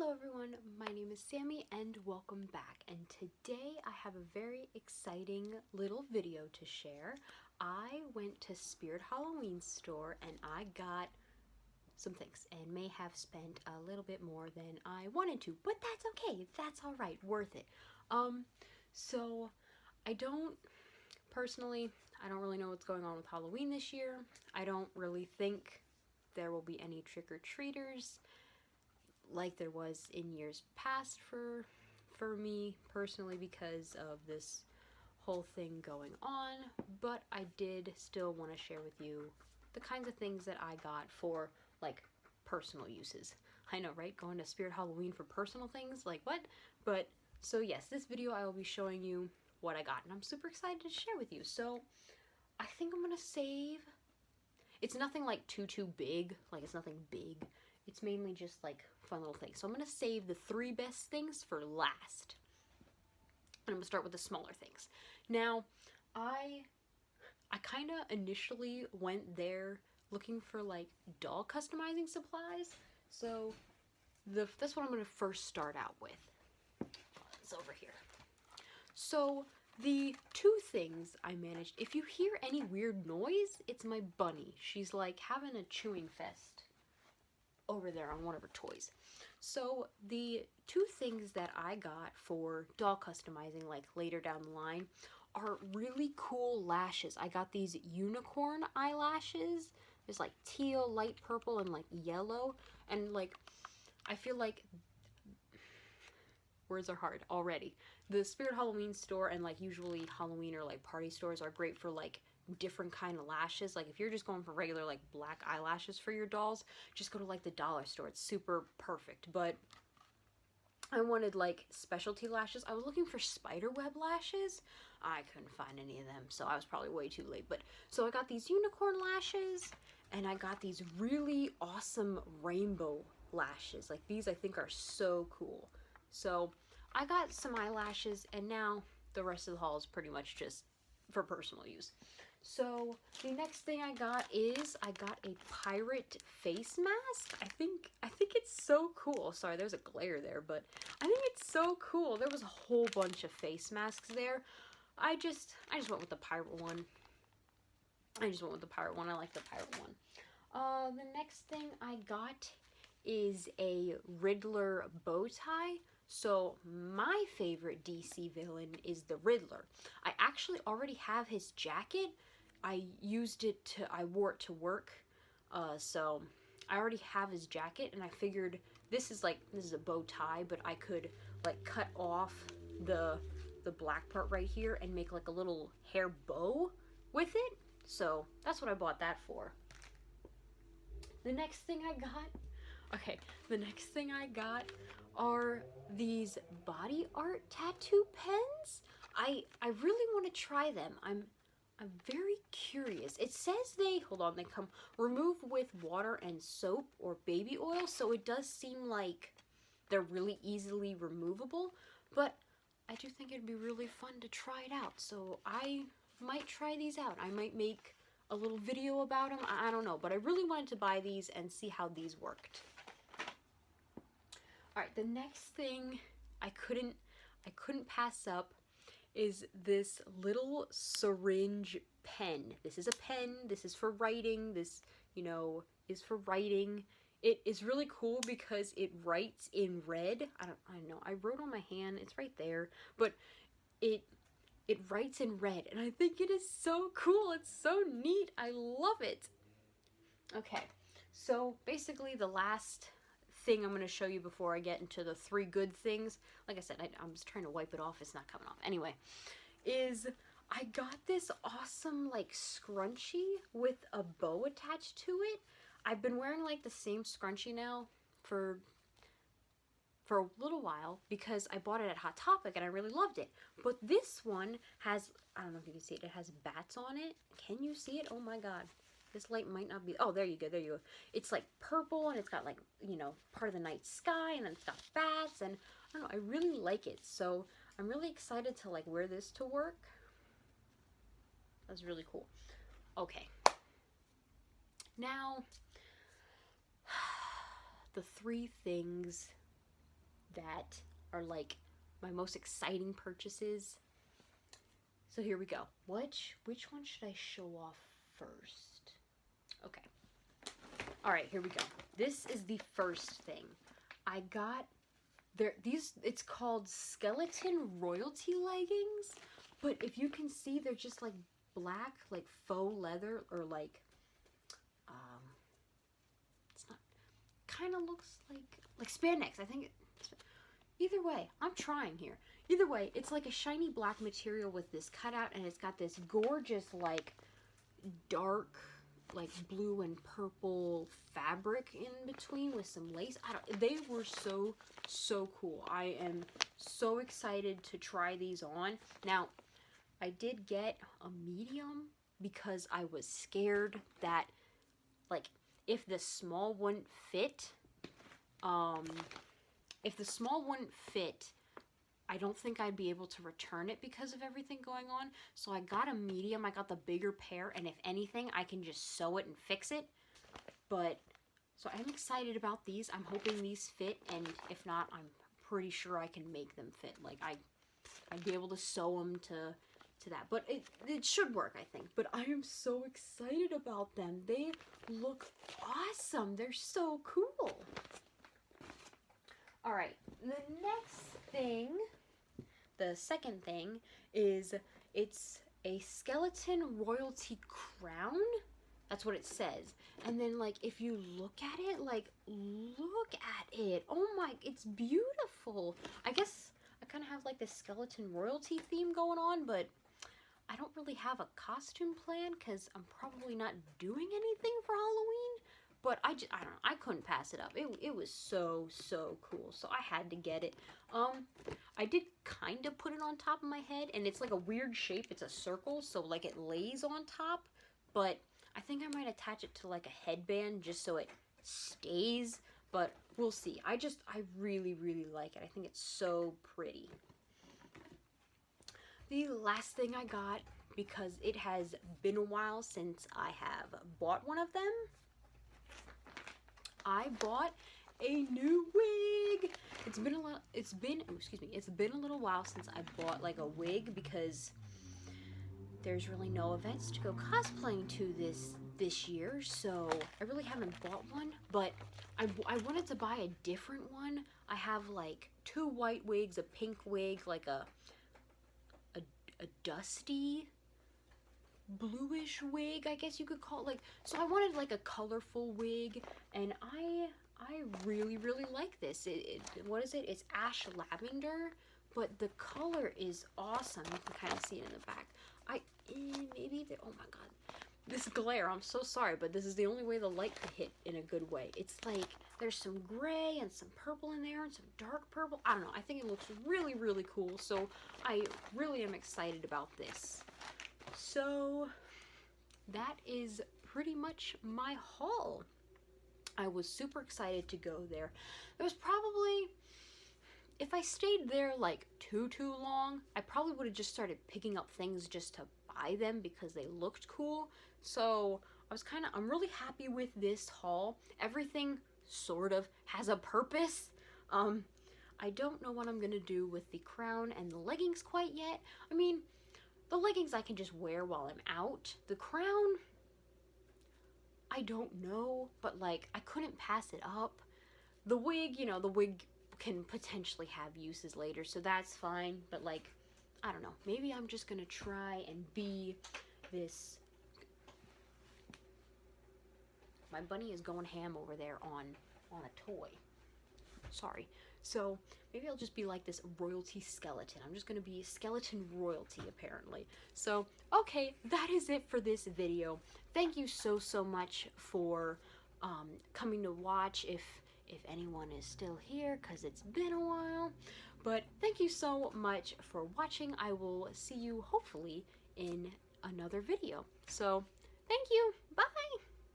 Hello everyone, my name is Sammy and welcome back, and today I have a very exciting little video to share. I went to Spirit Halloween store and I got some things and may have spent a little bit more than I wanted to, but that's okay, that's alright, worth it. So I don't really know what's going on with Halloween this year. I don't really think there will be any trick-or-treaters like there was in years past for me personally because of this whole thing going on, but I did still want to share with you the kinds of things that I got for like personal uses. I know, right? Going to Spirit Halloween for personal things, like what? But so yes, this video I will be showing you what I got and I'm super excited to share with you. So I think I'm gonna save, it's nothing like too big, like it's nothing big. It's mainly just like fun little things. So I'm going to save the 3 best things for last. And I'm going to start with the smaller things. Now, I kind of initially went there looking for like doll customizing supplies. So that's what I'm going to first start out with. It's over here. So the 2 things I managed, if you hear any weird noise, it's my bunny. She's like having a chewing fest over there on one of her toys. So the 2 things that I got for doll customizing like later down the line are really cool lashes. I got these unicorn eyelashes. There's like teal, light purple, and like yellow. And like, I feel like words are hard already. The Spirit Halloween store and like usually Halloween or like party stores are great for like different kind of lashes. Like if you're just going for regular like black eyelashes for your dolls, just go to like the dollar store. It's super perfect. But I wanted like specialty lashes. I was looking for spider web lashes. I couldn't find any of them, so I was probably way too late. But so I got these unicorn lashes and I got these really awesome rainbow lashes. Like these I think are so cool. So I got some eyelashes and now the rest of the haul is pretty much just for personal use. So the next thing I got is I got a pirate face mask. I think it's so cool. Sorry, there's a glare there, but I think it's so cool. There was a whole bunch of face masks there. I just went with the pirate one. I like the pirate one. The next thing I got is a Riddler bow tie. So my favorite DC villain is the Riddler. I actually already have his jacket. I wore it to work. So I already have his jacket and I figured this is a bow tie, but I could like cut off the black part right here and make like a little hair bow with it. So that's what I bought that for. The next thing I got are these body art tattoo pens. I really want to try them. I'm very curious. It says they come remove with water and soap or baby oil, so it does seem like they're really easily removable, but I do think it'd be really fun to try it out. So I might try these out. I might make a little video about them. I don't know, but I really wanted to buy these and see how these worked. Alright, the next thing I couldn't pass up is this little syringe pen. This is a pen. This is for writing. This, is for writing. It is really cool because it writes in red. I don't know. I wrote on my hand. It's right there. But it writes in red. And I think it is so cool. It's so neat. I love it. Okay. So basically the last thing I'm going to show you before I get into the 3 good things, like I said, I'm just trying to wipe it off, it's not coming off. Anyway, is I got this awesome like scrunchie with a bow attached to it. I've been wearing like the same scrunchie now for a little while because I bought it at Hot Topic and I really loved it. But this one has, I don't know if you can see it, it has bats on it. Can you see it? Oh my god. This light might not be, oh, there you go. It's like purple and it's got like, part of the night sky and then it's got bats and I don't know, I really like it. So I'm really excited to like wear this to work. That's really cool. Okay. Now, the 3 things that are like my most exciting purchases. So here we go. Which one should I show off first? Okay. All right, here we go. This is the first thing. I got it's called skeleton royalty leggings, but if you can see, they're just like black, like faux leather, or like it's not, kind of looks like spandex. I think either way, I'm trying here. Either way, it's like a shiny black material with this cutout, and it's got this gorgeous like dark like blue and purple fabric in between with some lace. They were so cool. I am so excited to try these on. Now, I did get a medium because I was scared that like if the small wouldn't fit, I don't think I'd be able to return it because of everything going on. So I got a medium. I got the bigger pair, and if anything, I can just sew it and fix it. But, so I'm excited about these. I'm hoping these fit, and if not, I'm pretty sure I can make them fit. Like, I'd be able to sew them to that. But it should work, I think. But I am so excited about them. They look awesome. They're so cool. Alright, the next thing, the second thing, is it's a skeleton royalty crown. That's what it says. And then, like, if you look at it, like, look at it. Oh my, it's beautiful. I guess I kind of have, like, this skeleton royalty theme going on, but I don't really have a costume plan because I'm probably not doing anything for Halloween. But I don't know, I couldn't pass it up. It was so cool. So I had to get it. I did kind of put it on top of my head, and it's like a weird shape. It's a circle, so like it lays on top. But I think I might attach it to like a headband just so it stays. But we'll see. I really like it. I think it's so pretty. The last thing I got, because it has been a while since I have bought one of them, I bought a new wig. It's been a little while since I bought like a wig because there's really no events to go cosplaying to this year, so I really haven't bought one. But I wanted to buy a different one. I have like 2 white wigs, a pink wig, like a dusty bluish wig, I guess you could call it. Like, so I wanted like a colorful wig, and I really like this. What is it? It's ash lavender, but the color is awesome. You can kind of see it in the back. Oh my god, this glare, I'm so sorry, but this is the only way the light could hit in a good way. It's like there's some gray and some purple in there and some dark purple. I don't know, I think it looks really cool, so I really am excited about this. So that is pretty much my haul. I was super excited to go there. It was probably, if I stayed there like too long, I probably would have just started picking up things just to buy them because they looked cool. So I'm really happy with this haul. Everything sort of has a purpose. I don't know what I'm gonna do with the crown and the leggings quite yet. I mean, the leggings I can just wear while I'm out. The crown, I don't know, but like I couldn't pass it up. The wig, the wig can potentially have uses later, so that's fine. But like, I don't know, maybe I'm just gonna try and be this. My bunny is going ham over there on a toy. Sorry. So maybe I'll just be like this royalty skeleton. I'm just gonna be skeleton royalty, apparently. So okay, that is it for this video. Thank you so much for coming to watch, if anyone is still here, because it's been a while. But thank you so much for watching. I will see you hopefully in another video. So thank you. Bye.